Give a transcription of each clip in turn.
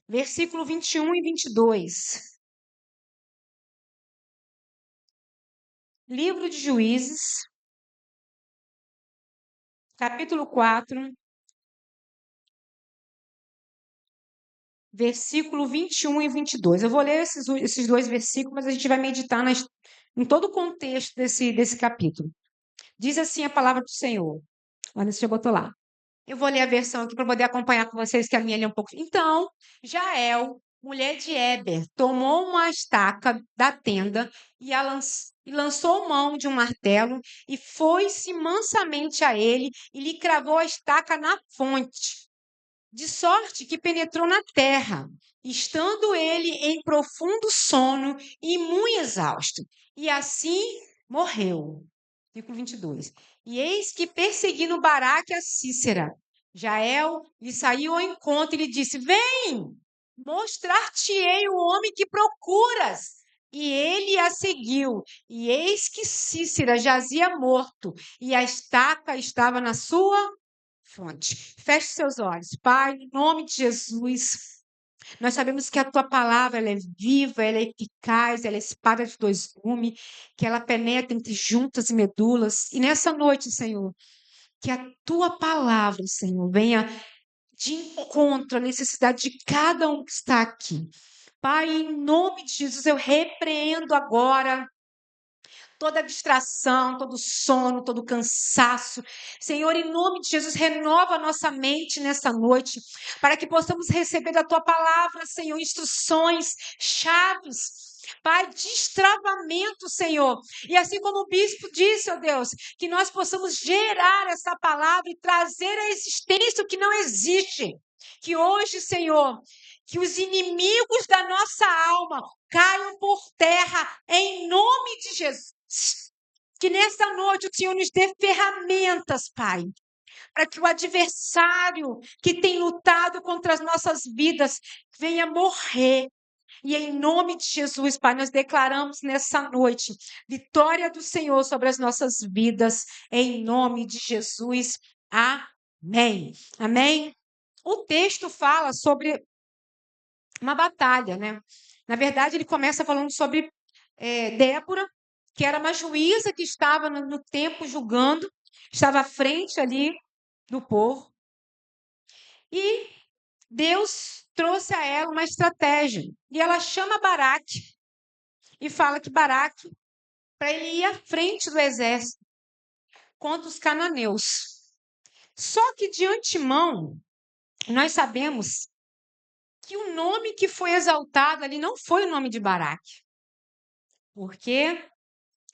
versículo 21 e 22. Livro de Juízes, capítulo 4, versículo 21 e 22. Eu vou ler esses dois versículos, mas a gente vai meditar em todo o contexto desse capítulo. Diz assim a palavra do Senhor. Olha, você já botou lá. Eu vou ler a versão aqui para poder acompanhar com vocês, que a minha é um pouco. Então, Jael, mulher de Éber, tomou uma estaca da tenda e lançou mão de um martelo e foi-se mansamente a ele e lhe cravou a estaca na fonte, de sorte que penetrou na terra, estando ele em profundo sono e muito exausto, e assim morreu. Versículo 22. E eis que perseguindo Baraque a Cícera, Jael lhe saiu ao encontro e lhe disse: Vem, mostrar-te-ei o homem que procuras. E ele a seguiu, e eis que Cícera jazia morto, e a estaca estava na sua fonte. Feche seus olhos, Pai, em nome de Jesus. Nós sabemos que a tua palavra ela é viva, ela é eficaz, ela é espada de dois gumes, que ela penetra entre juntas e medulas. E nessa noite, Senhor, que a tua palavra, Senhor, venha de encontro à necessidade de cada um que está aqui. Pai, em nome de Jesus, eu repreendo agora toda distração, todo sono, todo cansaço. Senhor, em nome de Jesus, renova a nossa mente nessa noite, para que possamos receber da tua palavra, Senhor, instruções, chaves. Pai, destravamento, Senhor. E assim como o bispo disse, ó Deus, que nós possamos gerar essa palavra e trazer à existência o que não existe. Que hoje, Senhor, que os inimigos da nossa alma caiam por terra em nome de Jesus. Que nessa noite o Senhor nos dê ferramentas, Pai, para que o adversário que tem lutado contra as nossas vidas venha morrer. E em nome de Jesus, Pai, nós declaramos nessa noite vitória do Senhor sobre as nossas vidas, em nome de Jesus. Amém. Amém. O texto fala sobre uma batalha, né? Na verdade, ele começa falando sobre Débora, que era uma juíza que estava no templo julgando, estava à frente ali do povo. E Deus trouxe a ela uma estratégia. E ela chama Baraque e fala que Baraque, para ele ir à frente do exército contra os cananeus. Só que de antemão, nós sabemos que o nome que foi exaltado ali não foi o nome de Baraque. Porque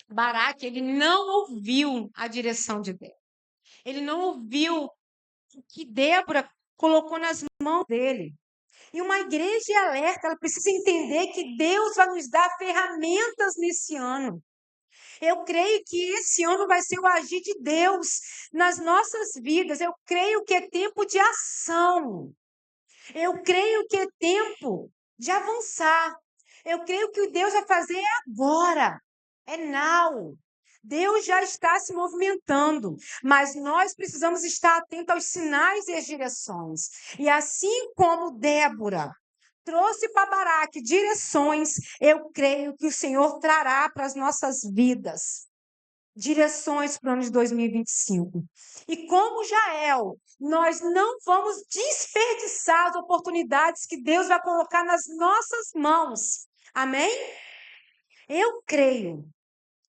Baraque, ele não ouviu a direção de Deus. Ele não ouviu o que Débora colocou nas mãos dele. E uma igreja alerta, ela precisa entender que Deus vai nos dar ferramentas nesse ano. Eu creio que esse ano vai ser o agir de Deus nas nossas vidas. Eu creio que é tempo de ação. Eu creio que é tempo de avançar. Eu creio que o Deus vai fazer agora. É now. Deus já está se movimentando, mas nós precisamos estar atentos aos sinais e às direções. E assim como Débora trouxe para Baraque direções, eu creio que o Senhor trará para as nossas vidas direções para o ano de 2025. E como Jael, nós não vamos desperdiçar as oportunidades que Deus vai colocar nas nossas mãos. Amém? Eu creio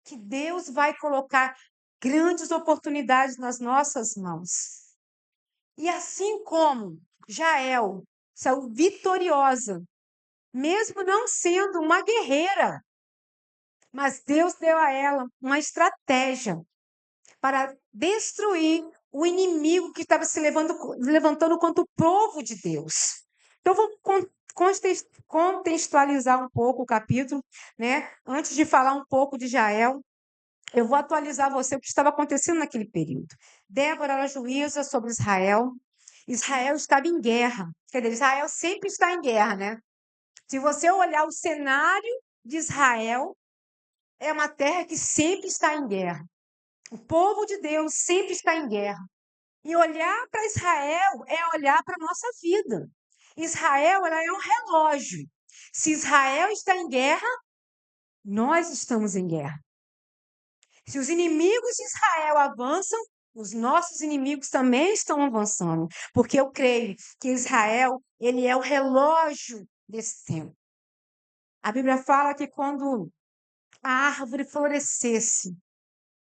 que Deus vai colocar grandes oportunidades nas nossas mãos. E assim como Jael saiu vitoriosa, mesmo não sendo uma guerreira, mas Deus deu a ela uma estratégia para destruir o inimigo que estava se levantando contra o povo de Deus. Então, vou contextualizar um pouco o capítulo, né? Antes de falar um pouco de Jael, eu vou atualizar você o que estava acontecendo naquele período. Débora era juíza sobre Israel. Israel estava em guerra. Quer dizer, Israel sempre está em guerra, né? Se você olhar o cenário de Israel, é uma terra que sempre está em guerra. O povo de Deus sempre está em guerra. E olhar para Israel é olhar para a nossa vida. Israel, ela é um relógio. Se Israel está em guerra, nós estamos em guerra. Se os inimigos de Israel avançam, os nossos inimigos também estão avançando, porque eu creio que Israel, ele é o relógio desse tempo. A Bíblia fala que quando a árvore florescesse,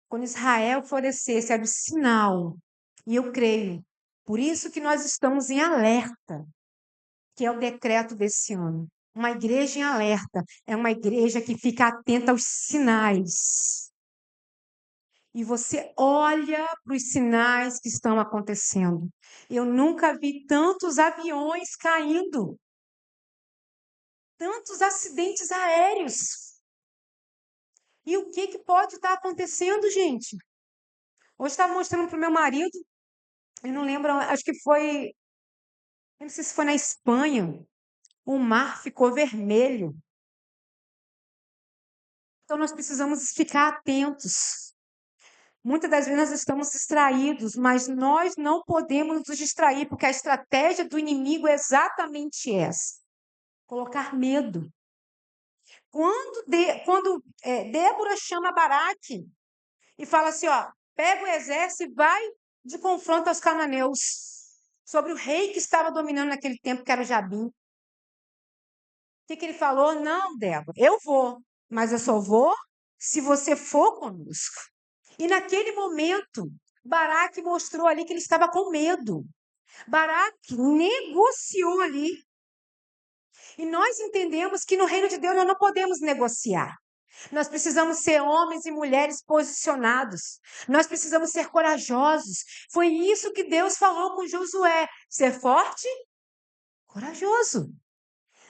quando Israel florescesse, era o sinal. E eu creio. Por isso que nós estamos em alerta, que é o decreto desse ano. Uma igreja em alerta é uma igreja que fica atenta aos sinais. E você olha para os sinais que estão acontecendo. Eu nunca vi tantos aviões caindo, tantos acidentes aéreos. E o que pode estar acontecendo, gente? Hoje estava mostrando para o meu marido, eu não lembro, acho que foi, eu não sei se foi na Espanha, o mar ficou vermelho. Então nós precisamos ficar atentos. Muitas das vezes nós estamos distraídos, mas nós não podemos nos distrair, porque a estratégia do inimigo é exatamente essa: colocar medo. Quando Débora chama Baraque e fala assim, ó, pega o exército e vai de confronto aos cananeus, sobre o rei que estava dominando naquele tempo, que era o Jabim. O que ele falou? Não, Débora, eu vou, mas eu só vou se você for conosco. E naquele momento, Baraque mostrou ali que ele estava com medo. Baraque negociou ali. E nós entendemos que no reino de Deus nós não podemos negociar. Nós precisamos ser homens e mulheres posicionados. Nós precisamos ser corajosos. Foi isso que Deus falou com Josué: ser forte, corajoso.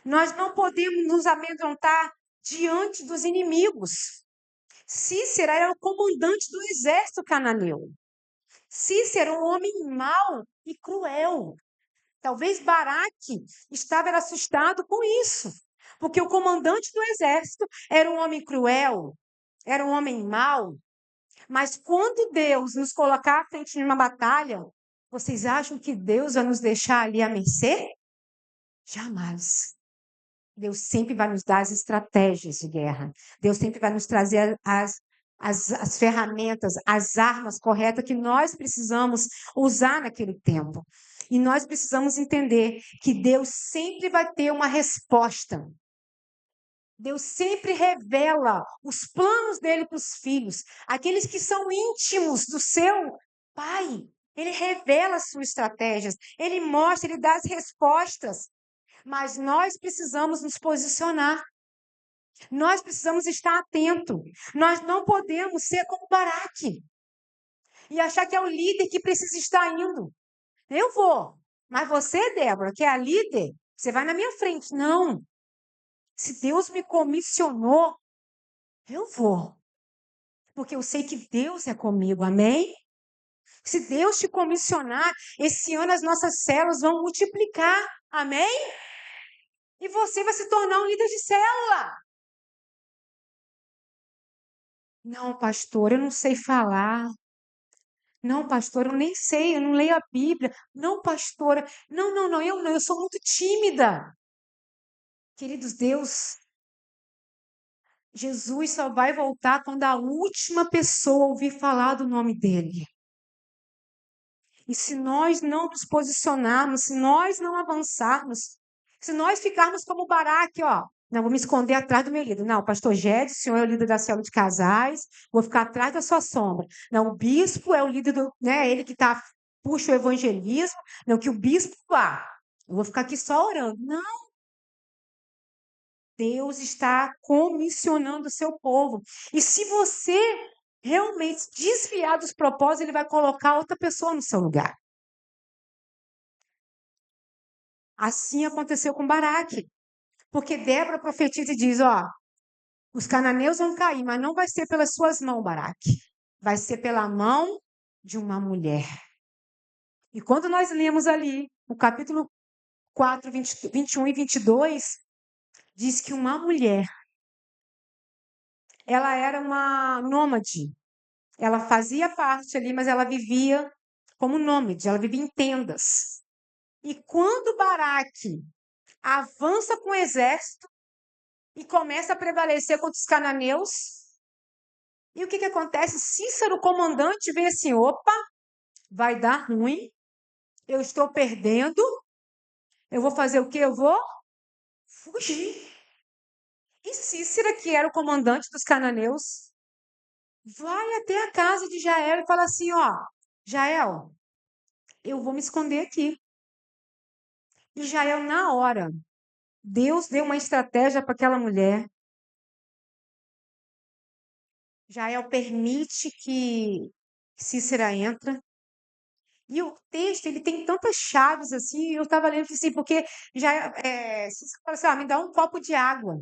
Nós não podemos nos amedrontar diante dos inimigos. Cícera era o comandante do exército cananeu. Cícera era um homem mau e cruel. Talvez Baraque estava assustado com isso, porque o comandante do exército era um homem cruel, era um homem mau. Mas quando Deus nos colocar à frente de uma batalha, vocês acham que Deus vai nos deixar ali à mercê? Jamais. Deus sempre vai nos dar as estratégias de guerra. Deus sempre vai nos trazer as ferramentas, as armas corretas que nós precisamos usar naquele tempo. E nós precisamos entender que Deus sempre vai ter uma resposta. Deus sempre revela os planos dele para os filhos, aqueles que são íntimos do seu pai. Ele revela as suas estratégias, ele mostra, ele dá as respostas. Mas nós precisamos nos posicionar. Nós precisamos estar atentos. Nós não podemos ser como Baraque e achar que é o líder que precisa estar indo. Eu vou, mas você, Débora, que é a líder, você vai na minha frente. Não. Se Deus me comissionou, eu vou. Porque eu sei que Deus é comigo, amém? Se Deus te comissionar, esse ano as nossas células vão multiplicar, amém? E você vai se tornar um líder de célula. Não, pastor, eu não sei falar. Não, pastor, eu nem sei, eu não leio a Bíblia. Não, pastora, não, eu sou muito tímida. Queridos, Jesus só vai voltar quando a última pessoa ouvir falar do nome dele. E se nós não nos posicionarmos, se nós não avançarmos, se nós ficarmos como Baraque, ó, não, vou me esconder atrás do meu líder. Não, pastor Gede, o senhor é o líder da célula de casais, vou ficar atrás da sua sombra. Não, o bispo é o líder do, né, ele que puxa o evangelismo. Não, que o bispo vá. Eu vou ficar aqui só orando. Não, Deus está comissionando o seu povo. E se você realmente desviar dos propósitos, ele vai colocar outra pessoa no seu lugar. Assim aconteceu com Baraque. Porque Débora profetiza e diz, ó, os cananeus vão cair, mas não vai ser pelas suas mãos, Baraque. Vai ser pela mão de uma mulher. E quando nós lemos ali, o capítulo 4, 21 e 22, diz que uma mulher, ela era uma nômade. Ela fazia parte ali, mas ela vivia como nômade, ela vivia em tendas. E quando Baraque avança com o exército e começa a prevalecer contra os cananeus. E o que acontece? Cícero, o comandante, vê assim: opa, vai dar ruim, eu estou perdendo, eu vou fazer o quê? Eu vou fugir. E Cícera, que era o comandante dos cananeus, vai até a casa de Jael e fala assim: ó, Jael, eu vou me esconder aqui. E Jael, na hora, Deus deu uma estratégia para aquela mulher. Jael permite que Cícera entra. E o texto, ele tem tantas chaves assim, eu estava lendo assim, porque Cícera fala assim: me dá um copo de água.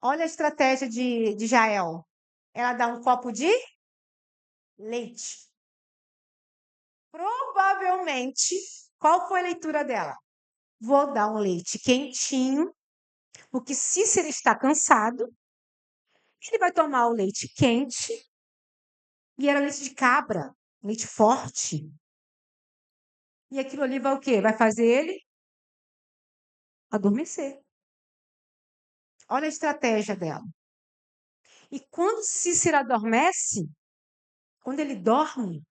Olha a estratégia de Jael. Ela dá um copo de leite. Provavelmente, qual foi a leitura dela? Vou dar um leite quentinho, porque Cícero está cansado. Ele vai tomar o leite quente, e era leite de cabra, leite forte. E aquilo ali vai o quê? Vai fazer ele adormecer. Olha a estratégia dela. E quando Cícero adormece, quando ele dorme,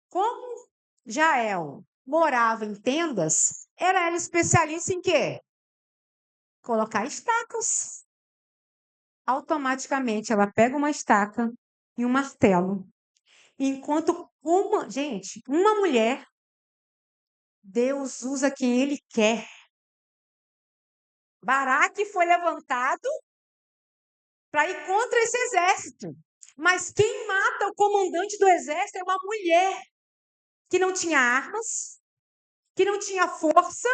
como Jael morava em tendas, era ela especialista em quê? Colocar estacas. Automaticamente ela pega uma estaca e um martelo. Enquanto uma mulher, Deus usa quem ele quer. Baraque foi levantado para ir contra esse exército. Mas quem mata o comandante do exército é uma mulher que não tinha armas, que não tinha força,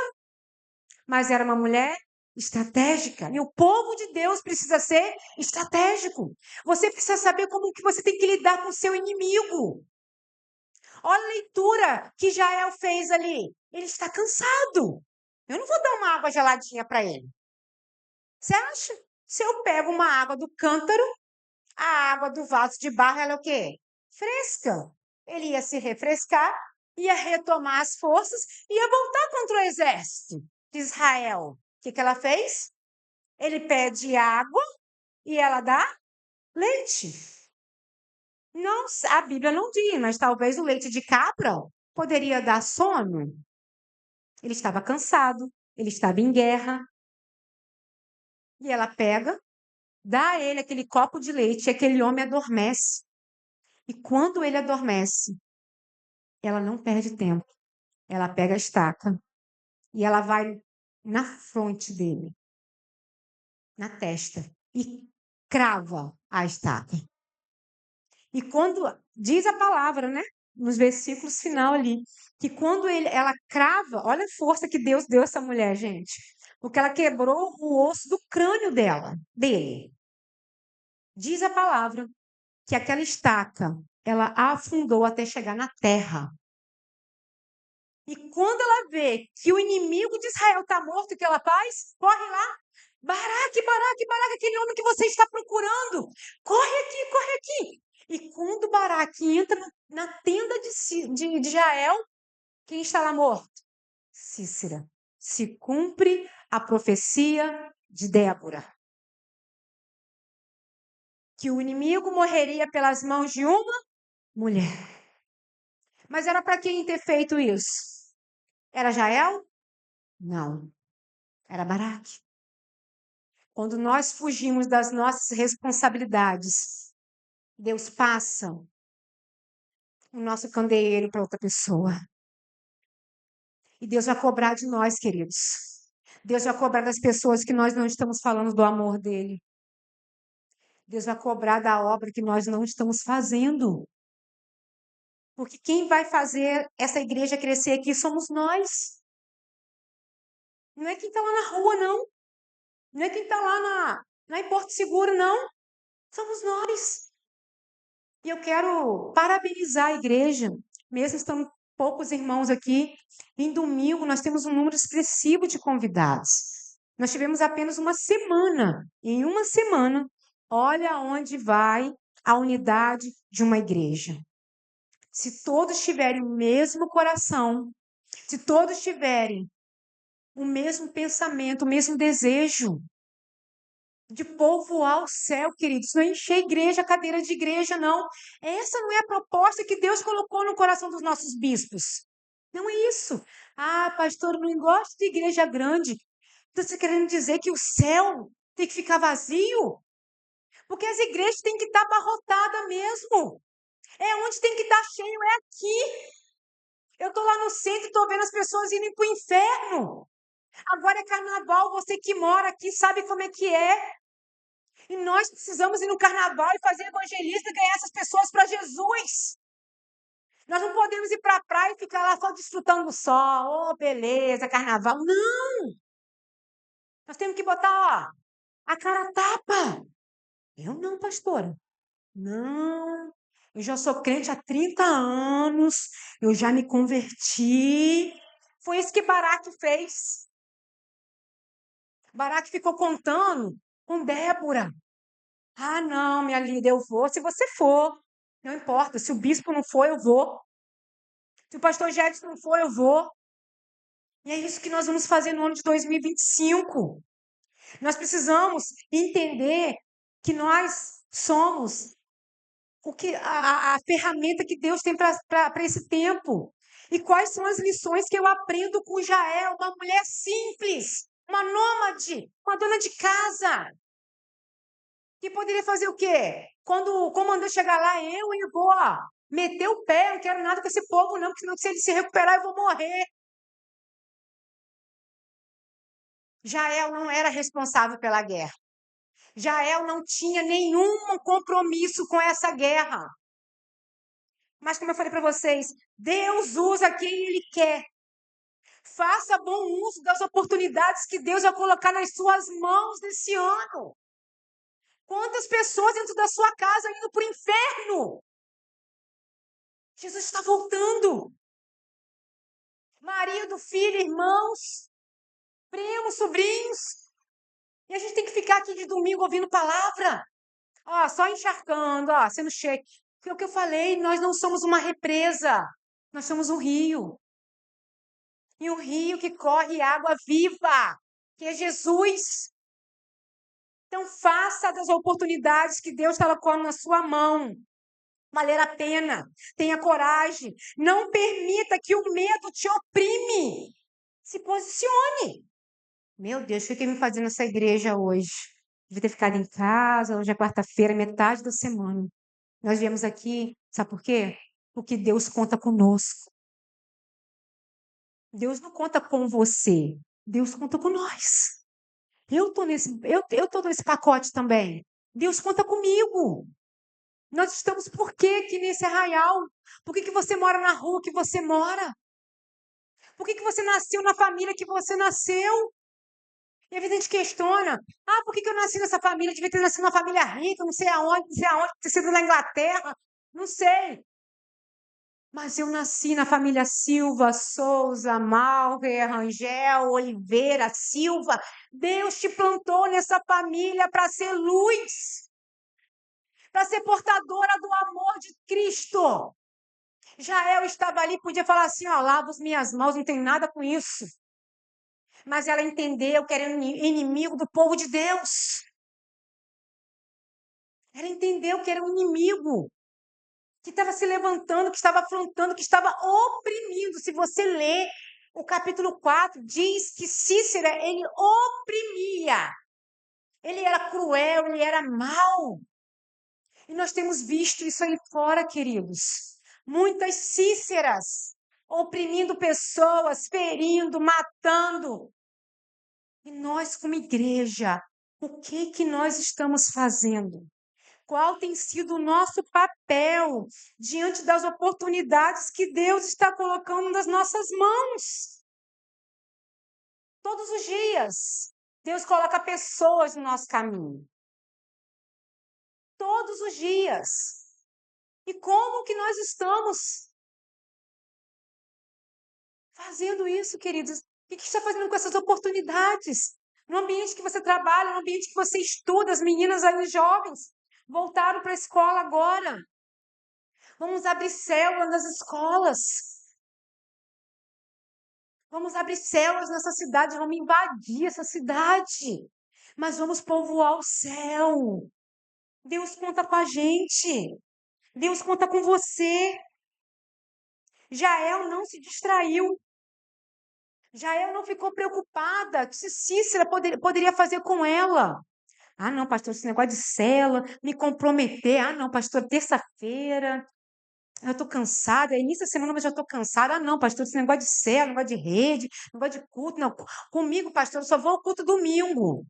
mas era uma mulher estratégica. E o povo de Deus precisa ser estratégico. Você precisa saber como que você tem que lidar com o seu inimigo. Olha a leitura que Jael fez ali. Ele está cansado. Eu não vou dar uma água geladinha para ele. Você acha? Se eu pego uma água do cântaro, a água do vaso de barro, ela é o quê? Fresca. Ele ia se refrescar, ia retomar as forças, ia voltar contra o exército de Israel. O que ela fez? Ele pede água e ela dá leite. Não, a Bíblia não diz, mas talvez o leite de cabra poderia dar sono. Ele estava cansado, ele estava em guerra. E ela pega, dá a ele aquele copo de leite e aquele homem adormece. E quando ele adormece, ela não perde tempo. Ela pega a estaca e ela vai na fronte dele, na testa, e crava a estaca. E quando diz a palavra, né? Nos versículos final ali, que quando ela crava, olha a força que Deus deu a essa mulher, gente. Porque ela quebrou o osso do crânio dele. Diz a palavra que aquela estaca, ela afundou até chegar na terra. E quando ela vê que o inimigo de Israel está morto, o que ela faz? Corre lá. Baraque, Baraque, Baraque, aquele homem que você está procurando. Corre aqui, corre aqui. E quando Baraque entra na tenda de Jael, quem está lá morto? Cícera. Se cumpre a profecia de Débora. Que o inimigo morreria pelas mãos de uma mulher. Mas era para quem ter feito isso? Era Jael? Não. Era Baraque. Quando nós fugimos das nossas responsabilidades, Deus passa o nosso candeeiro para outra pessoa. E Deus vai cobrar de nós, queridos. Deus vai cobrar das pessoas que nós não estamos falando do amor dele. Deus vai cobrar da obra que nós não estamos fazendo. Porque quem vai fazer essa igreja crescer aqui somos nós. Não é quem está lá na rua, não. Não é quem está lá em Porto Seguro, não. Somos nós. E eu quero parabenizar a igreja, mesmo estando poucos irmãos aqui. Em domingo, nós temos um número expressivo de convidados. Nós tivemos apenas uma semana. Em uma semana, olha onde vai a unidade de uma igreja. Se todos tiverem o mesmo coração, se todos tiverem o mesmo pensamento, o mesmo desejo de povoar o céu, queridos. Não é encher a igreja, cadeira de igreja, não. Essa não é a proposta que Deus colocou no coração dos nossos bispos. Não é isso. Ah, pastor, eu não gosto de igreja grande. Então, você querendo dizer que o céu tem que ficar vazio? Porque as igrejas têm que estar abarrotadas mesmo. É onde tem que estar cheio, é aqui. Eu estou lá no centro e estou vendo as pessoas indo para o inferno. Agora é carnaval, você que mora aqui sabe como é que é. E nós precisamos ir no carnaval e fazer evangelista e ganhar essas pessoas para Jesus. Nós não podemos ir para a praia e ficar lá só desfrutando do sol. Oh, beleza, carnaval. Não! Nós temos que botar, ó, a cara a tapa. Eu não, pastora. Não. Eu já sou crente há 30 anos. Eu já me converti. Foi isso que Baraque fez. Baraque ficou contando com Débora. Ah, não, minha líder, eu vou. Se você for, não importa. Se o bispo não for, eu vou. Se o pastor Jefferson não for, eu vou. E é isso que nós vamos fazer no ano de 2025. Nós precisamos entender que nós somos o que a ferramenta que Deus tem para esse tempo. E quais são as lições que eu aprendo com Jael, uma mulher simples, uma nômade, uma dona de casa, que poderia fazer o quê? Quando o comandante chegar lá, eu vou, ó, meter o pé, não quero nada com esse povo, não, porque senão se ele se recuperar, eu vou morrer. Jael não era responsável pela guerra. Jael não tinha nenhum compromisso com essa guerra. Mas, como eu falei para vocês, Deus usa quem Ele quer. Faça bom uso das oportunidades que Deus vai colocar nas suas mãos nesse ano. Quantas pessoas dentro da sua casa indo para o inferno? Jesus está voltando. Marido, filho, irmãos, primos, sobrinhos. E a gente tem que ficar aqui de domingo ouvindo palavra. Ó, só encharcando, ó, sendo cheio. Foi o que eu falei, nós não somos uma represa. Nós somos um rio. E um rio que corre água viva, que é Jesus. Então, faça das oportunidades que Deus está colocando na sua mão valer a pena. Tenha coragem. Não permita que o medo te oprime. Se posicione. Meu Deus, o que me fazendo nessa igreja hoje? Devia ter ficado em casa, hoje é quarta-feira, metade da semana. Nós viemos aqui, sabe por quê? Porque Deus conta conosco. Deus não conta com você, Deus conta com nós. Eu tô nesse pacote também. Deus conta comigo. Nós estamos por quê aqui nesse arraial? Por que você mora na rua que você mora? Por que você nasceu na família que você nasceu? E a gente questiona. Ah, por que eu nasci nessa família? Devia ter nascido numa família rica, não sei aonde, ter sido na Inglaterra. Não sei. Mas eu nasci na família Silva, Souza, Malver, Rangel, Oliveira, Silva. Deus te plantou nessa família para ser luz, para ser portadora do amor de Cristo. Jael estava ali, podia falar assim, ó, lavo as minhas mãos, não tem nada com isso. Mas ela entendeu que era inimigo do povo de Deus. Ela entendeu que era um inimigo, que estava se levantando, que estava afrontando, que estava oprimindo. Se você ler o capítulo 4, diz que Cícera, ele oprimia. Ele era cruel, ele era mau. E nós temos visto isso aí fora, queridos. Muitas Cíceras oprimindo pessoas, ferindo, matando. E nós, como igreja, o que nós estamos fazendo? Qual tem sido o nosso papel diante das oportunidades que Deus está colocando nas nossas mãos? Todos os dias, Deus coloca pessoas no nosso caminho. Todos os dias. E como que nós estamos fazendo isso, queridos? O que está fazendo com essas oportunidades? No ambiente que você trabalha, no ambiente que você estuda, as meninas aí, os jovens, voltaram para a escola agora. Vamos abrir célula nas escolas. Vamos abrir células nessa cidade, vamos invadir essa cidade. Mas vamos povoar o céu. Deus conta com a gente. Deus conta com você. Jael não se distraiu. Jael não ficou preocupada se Cícera poderia fazer com ela. Ah, não, pastor, esse negócio de cela, me comprometer. Ah, não, pastor, terça-feira, eu estou cansada. É início da semana, mas já estou cansada. Ah, não, pastor, esse negócio de cela, negócio de rede, negócio de culto. Não, comigo, pastor, eu só vou ao culto domingo.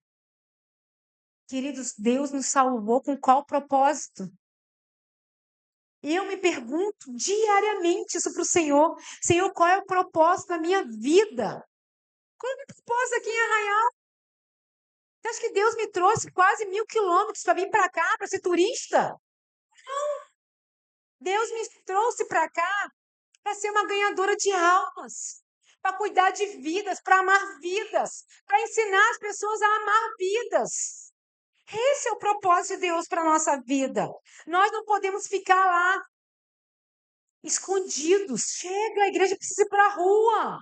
Queridos, Deus nos salvou com qual propósito? Eu me pergunto diariamente isso para o Senhor. Senhor, qual é o propósito da minha vida? Qual é o propósito aqui em Arraial? Você acha que Deus me trouxe quase 1.000 quilômetros para vir para cá, para ser turista? Deus me trouxe para cá para ser uma ganhadora de almas, para cuidar de vidas, para amar vidas, para ensinar as pessoas a amar vidas. Esse é o propósito de Deus para a nossa vida. Nós não podemos ficar lá escondidos. Chega, a igreja precisa ir para a rua.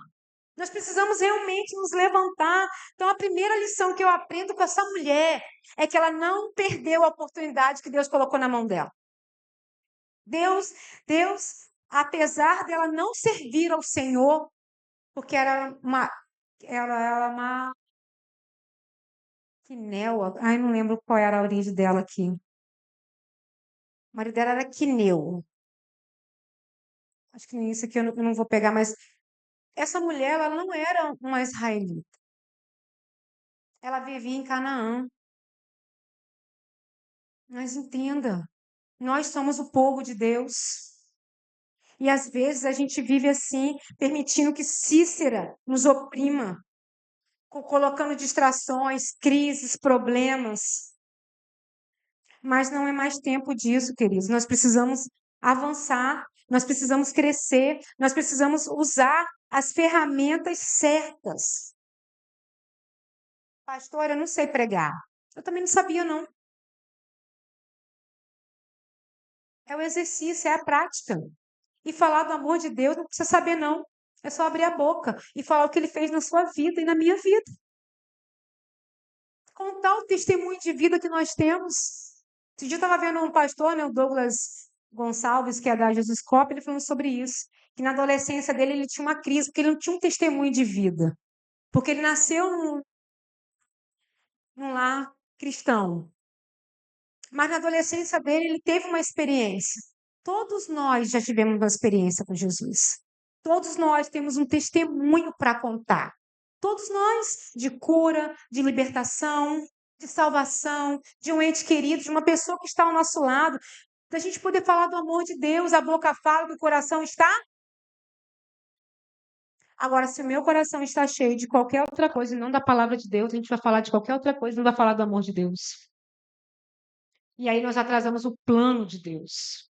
Nós precisamos realmente nos levantar. Então, a primeira lição que eu aprendo com essa mulher é que ela não perdeu a oportunidade que Deus colocou na mão dela. Deus, apesar dela não servir ao Senhor, porque ela era uma quineu, ai, não lembro qual era a origem dela aqui. O marido dela era quineu. Acho que isso aqui eu não vou pegar, mas essa mulher, ela não era uma israelita. Ela vivia em Canaã. Mas entenda, nós somos o povo de Deus. E às vezes a gente vive assim, permitindo que Cícera nos oprima, colocando distrações, crises, problemas. Mas não é mais tempo disso, queridos. Nós precisamos avançar, nós precisamos crescer, nós precisamos usar as ferramentas certas. Pastor, eu não sei pregar. Eu também não sabia, não. É o exercício, é a prática. E falar do amor de Deus não precisa saber, não. É só abrir a boca e falar o que ele fez na sua vida e na minha vida. Contar o testemunho de vida que nós temos. Esse dia eu estava vendo um pastor, né, o Douglas Gonçalves, que é da Jesus Cop, ele falando sobre isso. Que na adolescência dele ele tinha uma crise, porque ele não tinha um testemunho de vida. Porque ele nasceu num lar cristão. Mas na adolescência dele ele teve uma experiência. Todos nós já tivemos uma experiência com Jesus. Todos nós temos um testemunho para contar. Todos nós, de cura, de libertação, de salvação, de um ente querido, de uma pessoa que está ao nosso lado, da gente poder falar do amor de Deus, a boca fala, o coração está. Agora, se o meu coração está cheio de qualquer outra coisa e não da palavra de Deus, a gente vai falar de qualquer outra coisa e não vai falar do amor de Deus. E aí nós atrasamos o plano de Deus.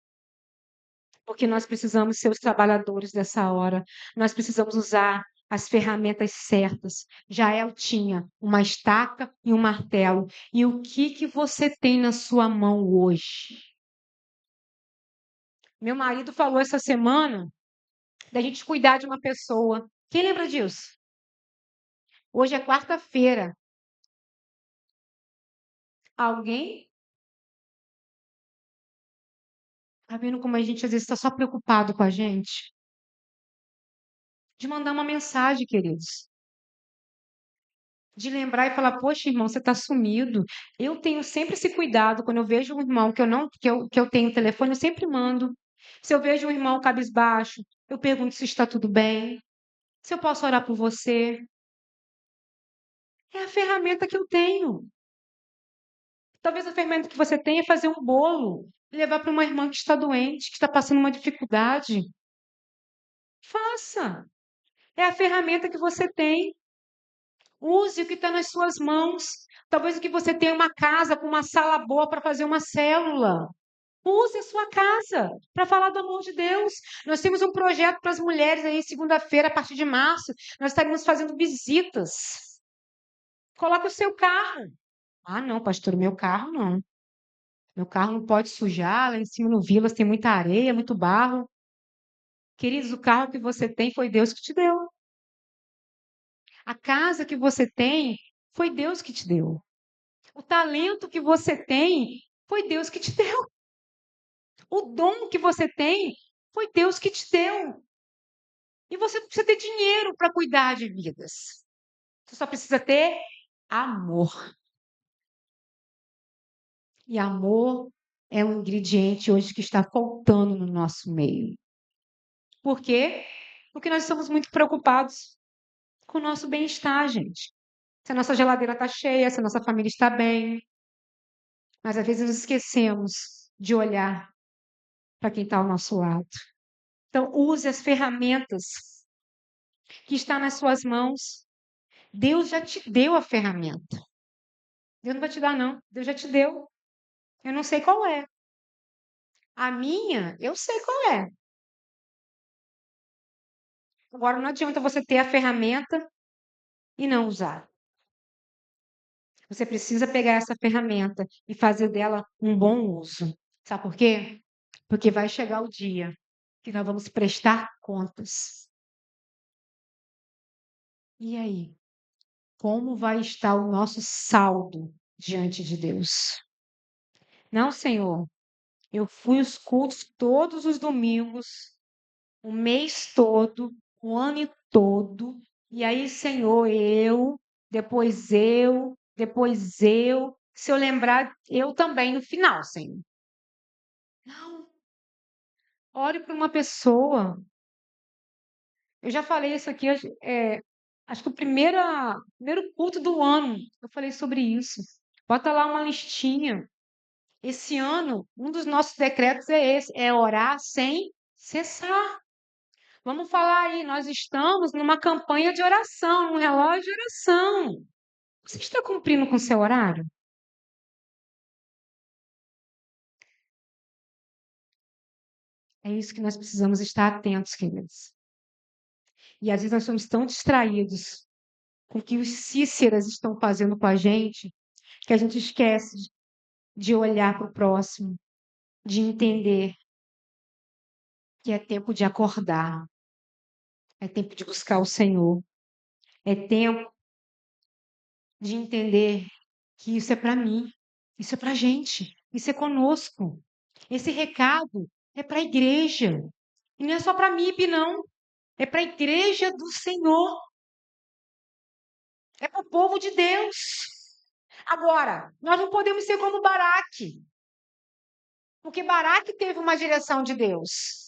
Porque nós precisamos ser os trabalhadores dessa hora. Nós precisamos usar as ferramentas certas. Jael tinha uma estaca e um martelo. E o que você tem na sua mão hoje? Meu marido falou essa semana da gente cuidar de uma pessoa. Quem lembra disso? Hoje é quarta-feira. Alguém? Tá vendo como a gente às vezes está só preocupado com a gente? De mandar uma mensagem, queridos. De lembrar e falar, poxa, irmão, você está sumido. Eu tenho sempre esse cuidado. Quando eu vejo um irmão que eu tenho telefone, eu sempre mando. Se eu vejo um irmão cabisbaixo, eu pergunto se está tudo bem. Se eu posso orar por você. É a ferramenta que eu tenho. Talvez a ferramenta que você tenha é fazer um bolo e levar para uma irmã que está doente, que está passando uma dificuldade. Faça. É a ferramenta que você tem. Use o que está nas suas mãos. Talvez o que você tenha uma casa com uma sala boa para fazer uma célula. Use a sua casa para falar do amor de Deus. Nós temos um projeto para as mulheres aí, segunda-feira, a partir de março. Nós estaremos fazendo visitas. Coloque o seu carro. Ah, não, pastor, meu carro não. Meu carro não pode sujar. Lá em cima no Vilas tem muita areia, muito barro. Queridos, o carro que você tem foi Deus que te deu. A casa que você tem foi Deus que te deu. O talento que você tem foi Deus que te deu. O dom que você tem foi Deus que te deu. E você não precisa ter dinheiro para cuidar de vidas. Você só precisa ter amor. E amor é um ingrediente hoje que está faltando no nosso meio. Por quê? Porque nós estamos muito preocupados com o nosso bem-estar, gente. Se a nossa geladeira está cheia, se a nossa família está bem. Mas às vezes nos esquecemos de olhar para quem está ao nosso lado. Então, use as ferramentas que estão nas suas mãos. Deus já te deu a ferramenta. Deus não vai te dar, não. Deus já te deu. Eu não sei qual é. A minha, eu sei qual é. Agora, não adianta você ter a ferramenta e não usar. Você precisa pegar essa ferramenta e fazer dela um bom uso. Sabe por quê? Porque vai chegar o dia que nós vamos prestar contas. E aí? Como vai estar o nosso saldo diante de Deus? Não, Senhor, eu fui aos cultos todos os domingos, o mês todo, o ano todo, e aí, Senhor, depois eu, se eu lembrar, eu também no final, Senhor. Não, ore para uma pessoa. Eu já falei isso aqui, acho que o primeiro culto do ano, eu falei sobre isso. Bota lá uma listinha. Esse ano, um dos nossos decretos é esse, é orar sem cessar. Vamos falar aí, nós estamos numa campanha de oração, num relógio de oração. Você está cumprindo com o seu horário? É isso que nós precisamos estar atentos, queridos. E às vezes nós somos tão distraídos com o que os Cíceras estão fazendo com a gente, que a gente esquece de olhar para o próximo, de entender que é tempo de acordar, é tempo de buscar o Senhor, é tempo de entender que isso é para mim, isso é para a gente, isso é conosco. Esse recado é para a igreja. E não é só para a MIB, não. É para a igreja do Senhor. É para o povo de Deus. Agora, nós não podemos ser como Baraque. Porque Baraque teve uma direção de Deus.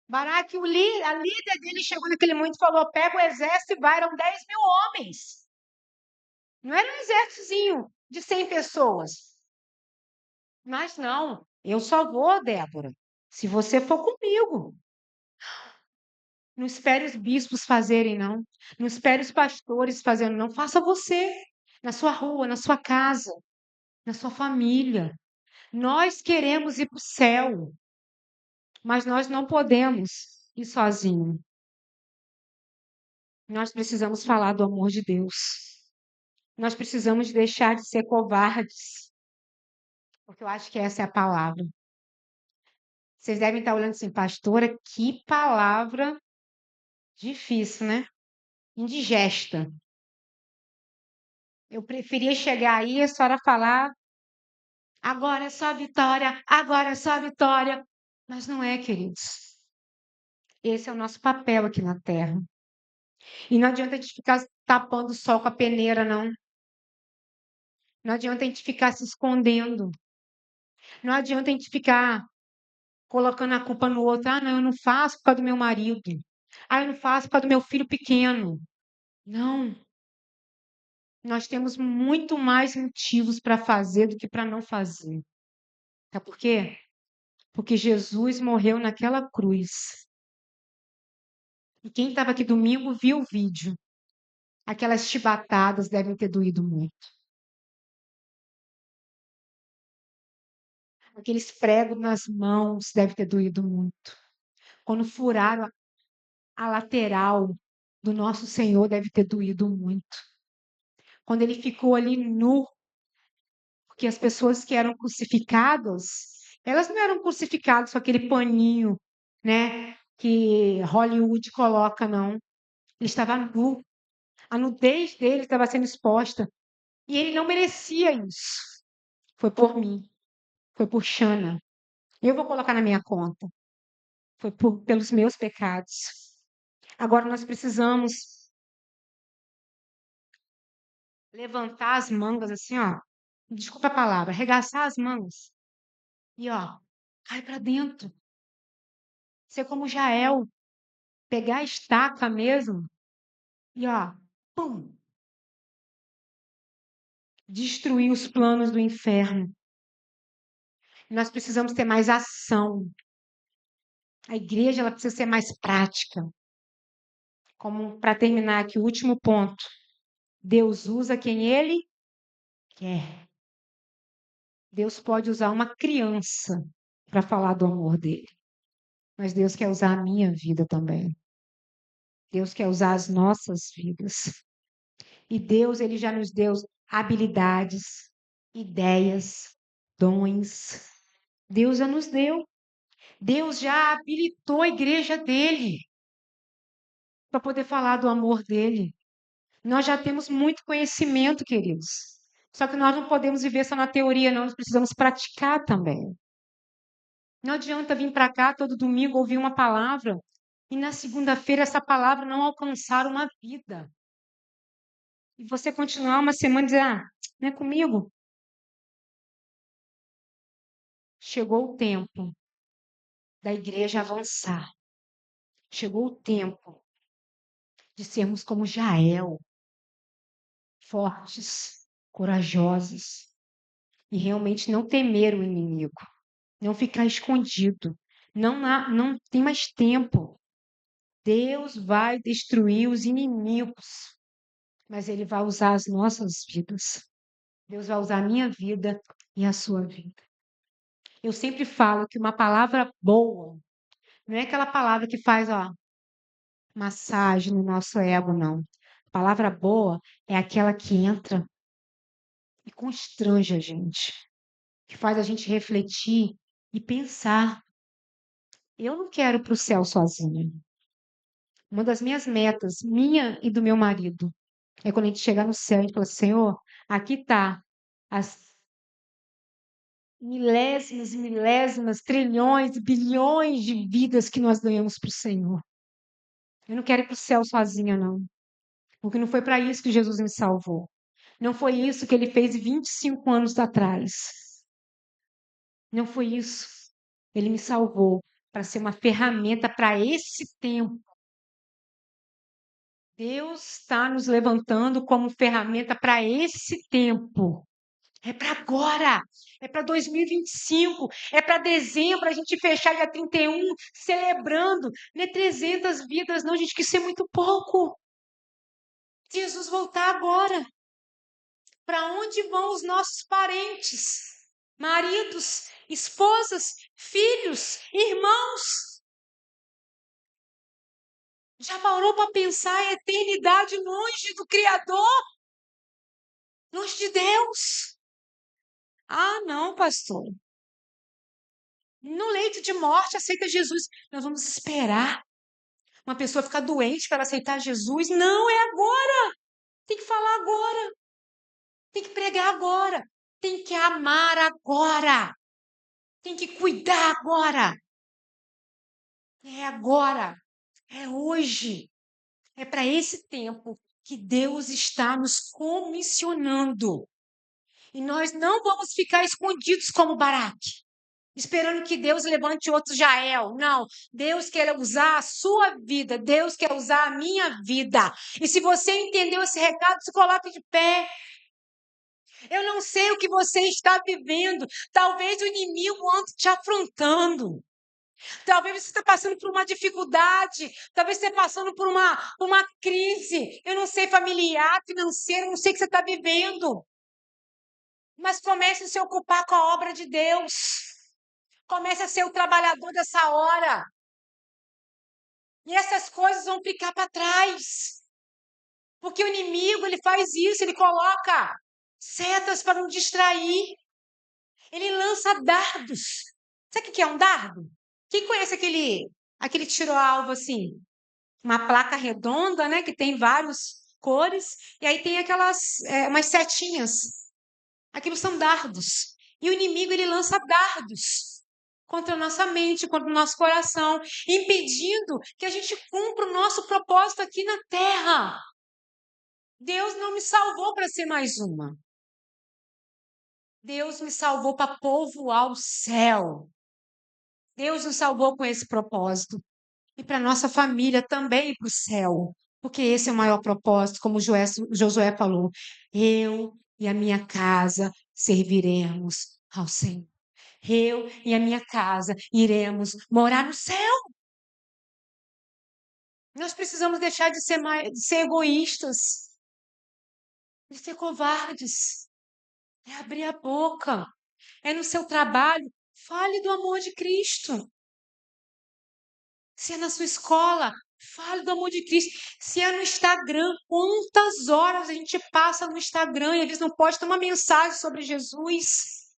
Baraque, a líder dele chegou naquele momento e falou: pega o exército e vai, eram 10.000 homens. Não era um exércitozinho de 100 pessoas. Mas não, eu só vou, Débora, se você for comigo. Não espere os bispos fazerem, não. Não espere os pastores fazerem, não. Faça você, na sua rua, na sua casa, na sua família. Nós queremos ir para o céu, mas nós não podemos ir sozinhos. Nós precisamos falar do amor de Deus. Nós precisamos deixar de ser covardes, porque eu acho que essa é a palavra. Vocês devem estar olhando assim, pastora, que palavra difícil, né? Indigesta. Eu preferia chegar aí e a senhora falar, agora é só vitória, agora é só vitória. Mas não é, queridos. Esse é o nosso papel aqui na Terra. E não adianta a gente ficar tapando o sol com a peneira, não. Não adianta a gente ficar se escondendo. Não adianta a gente ficar colocando a culpa no outro. Ah, não, eu não faço por causa do meu marido. Ah, eu não faço por causa do meu filho pequeno. Não. Nós temos muito mais motivos para fazer do que para não fazer. Sabe por quê? Porque Jesus morreu naquela cruz. E quem estava aqui domingo viu o vídeo. Aquelas chibatadas devem ter doído muito. Aqueles pregos nas mãos devem ter doído muito. Quando furaram a lateral do nosso Senhor, deve ter doído muito. Quando ele ficou ali nu, porque as pessoas que eram crucificadas, elas não eram crucificadas com aquele paninho, né, que Hollywood coloca, não. Ele estava nu. A nudez dele estava sendo exposta. E ele não merecia isso. Foi por mim. Foi por Xana. Eu vou colocar na minha conta. Foi pelos meus pecados. Agora nós precisamos levantar as mangas assim, ó. Desculpa a palavra, arregaçar as mangas. E ó, cai para dentro. Ser como Jael, pegar a estaca mesmo e ó, pum, destruir os planos do inferno. Nós precisamos ter mais ação. A igreja ela precisa ser mais prática. Como para terminar aqui o último ponto. Deus usa quem ele quer. Deus pode usar uma criança para falar do amor dele. Mas Deus quer usar a minha vida também. Deus quer usar as nossas vidas. E Deus, ele já nos deu habilidades, ideias, dons. Deus já nos deu. Deus já habilitou a igreja dele para poder falar do amor dele. Nós já temos muito conhecimento, queridos. Só que nós não podemos viver só na teoria, não. Nós precisamos praticar também. Não adianta vir para cá todo domingo ouvir uma palavra e na segunda-feira essa palavra não alcançar uma vida. E você continuar uma semana e dizer, não é comigo. Chegou o tempo da igreja avançar. Chegou o tempo de sermos como Jael, fortes, corajosos e realmente não temer o inimigo, não ficar escondido. Não tem mais tempo. Deus vai destruir os inimigos, mas Ele vai usar as nossas vidas. Deus vai usar a minha vida e a sua vida. Eu sempre falo que uma palavra boa não é aquela palavra que faz, massagem no nosso ego, não. A palavra boa é aquela que entra e constrange a gente, que faz a gente refletir e pensar. Eu não quero ir para o céu sozinha. Uma das minhas metas, minha e do meu marido, é quando a gente chegar no céu, a gente fala, Senhor, aqui está as milésimas, milésimas, trilhões, bilhões de vidas que nós ganhamos para o Senhor. Eu não quero ir para o céu sozinha, não. Porque não foi para isso que Jesus me salvou. Não foi isso que ele fez 25 anos atrás. Não foi isso. Ele me salvou para ser uma ferramenta para esse tempo. Deus está nos levantando como ferramenta para esse tempo. É para agora, é para 2025, é para dezembro, a gente fechar dia 31, celebrando. Não é 300 vidas, não, gente, que isso é muito pouco. Jesus voltar agora. Para onde vão os nossos parentes? Maridos, esposas, filhos, irmãos? Já parou para pensar a eternidade longe do Criador? Longe de Deus? Não, pastor. No leito de morte, aceita Jesus. Nós vamos esperar uma pessoa ficar doente para aceitar Jesus? Não, é agora. Tem que falar agora. Tem que pregar agora. Tem que amar agora. Tem que cuidar agora. É agora. É hoje. É para esse tempo que Deus está nos comissionando. E nós não vamos ficar escondidos como Baraque, esperando que Deus levante outro Jael. Não, Deus quer usar a sua vida, Deus quer usar a minha vida. E se você entendeu esse recado, se coloque de pé. Eu não sei o que você está vivendo. Talvez o inimigo ande te afrontando. Talvez você esteja passando por uma dificuldade. Talvez você esteja passando por uma crise. Eu não sei, familiar, financeira, não sei o que você está vivendo. Mas comece a se ocupar com a obra de Deus. Comece a ser o trabalhador dessa hora. E essas coisas vão ficar para trás. Porque o inimigo, ele faz isso, ele coloca setas para nos distrair. Ele lança dardos. Sabe o que é um dardo? Quem conhece aquele tiro-alvo assim? uma placa redonda, né, que tem várias cores, e aí tem aquelas, umas setinhas. Aquilo são dardos. E o inimigo, ele lança dardos contra a nossa mente, contra o nosso coração, impedindo que a gente cumpra o nosso propósito aqui na terra. Deus não me salvou para ser mais uma. Deus me salvou para povoar o céu. Deus nos salvou com esse propósito. E para nossa família também ir para o céu. Porque esse é o maior propósito, como Josué falou. Eu e a minha casa serviremos ao Senhor. Eu e a minha casa iremos morar no céu. Nós precisamos deixar de ser egoístas, de ser covardes. É abrir a boca. É no seu trabalho. Fale do amor de Cristo. Se é na sua escola, fale do amor de Cristo. Se é no Instagram, quantas horas a gente passa no Instagram e eles não postam uma mensagem sobre Jesus?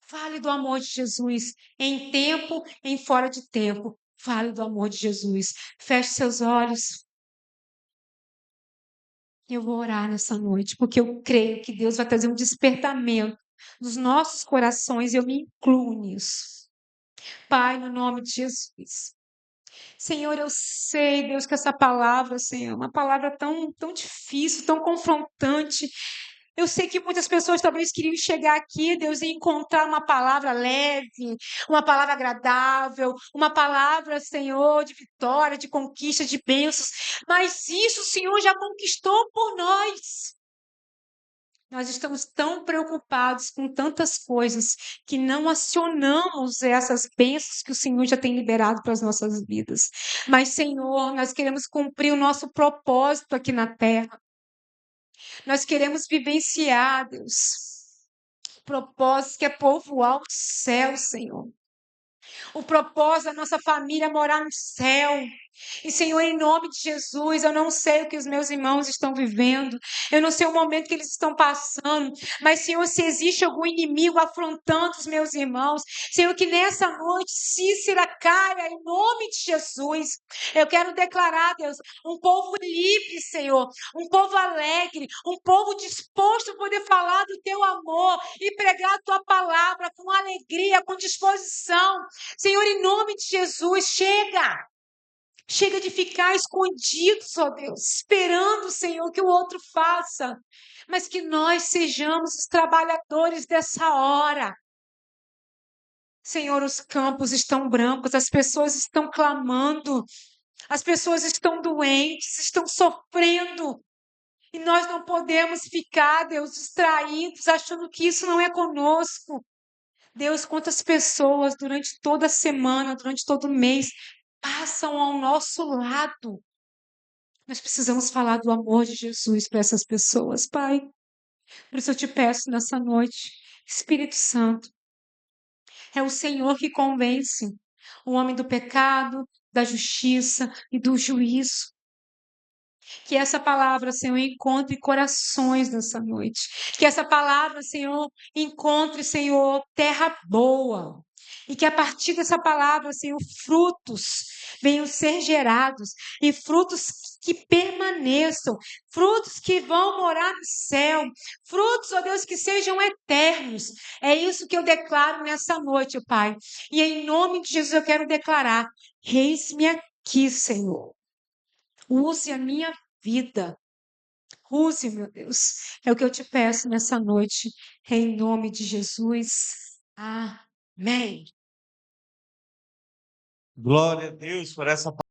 Fale do amor de Jesus, em tempo, em fora de tempo. Fale do amor de Jesus. Feche seus olhos. Eu vou orar nessa noite, porque eu creio que Deus vai trazer um despertamento nos nossos corações e eu me incluo nisso. Pai, no nome de Jesus. Senhor, eu sei, Deus, que essa palavra, Senhor, é uma palavra tão difícil, tão confrontante. Eu sei que muitas pessoas talvez queriam chegar aqui, Deus, e encontrar uma palavra leve, uma palavra agradável, uma palavra, Senhor, de vitória, de conquista, de bênçãos. Mas isso o Senhor já conquistou por nós. Nós estamos tão preocupados com tantas coisas que não acionamos essas bênçãos que o Senhor já tem liberado para as nossas vidas. Mas, Senhor, nós queremos cumprir o nosso propósito aqui na terra. Nós queremos vivenciar, Deus, o propósito que é povoar o céu, Senhor. O propósito da nossa família é morar no céu. E, Senhor, em nome de Jesus, eu não sei o que os meus irmãos estão vivendo, eu não sei o momento que eles estão passando, mas, Senhor, se existe algum inimigo afrontando os meus irmãos, Senhor, que nessa noite Cícera caia em nome de Jesus. Eu quero declarar, Deus, um povo livre, Senhor, um povo alegre, um povo disposto a poder falar do teu amor e pregar a tua palavra com alegria, com disposição. Senhor, em nome de Jesus, chega. Chega de ficar escondidos, ó Deus, esperando, Senhor, que o outro faça, mas que nós sejamos os trabalhadores dessa hora. Senhor, os campos estão brancos, as pessoas estão clamando, as pessoas estão doentes, estão sofrendo. E nós não podemos ficar, Deus, distraídos, achando que isso não é conosco. Deus, quantas pessoas durante toda a semana, durante todo o mês, passam ao nosso lado. Nós precisamos falar do amor de Jesus para essas pessoas, Pai. Por isso eu te peço nessa noite, Espírito Santo, é o Senhor que convence o homem do pecado, da justiça e do juízo. Que essa palavra, Senhor, encontre corações nessa noite. Que essa palavra, Senhor, encontre, Senhor, terra boa. E que a partir dessa palavra, Senhor, frutos venham ser gerados. E frutos que permaneçam. Frutos que vão morar no céu. Frutos, ó Deus, que sejam eternos. É isso que eu declaro nessa noite, Pai. E em nome de Jesus eu quero declarar: eis-me aqui, Senhor. Use a minha vida. Use, meu Deus. É o que eu te peço nessa noite, em nome de Jesus. Amém. Glória a Deus por essa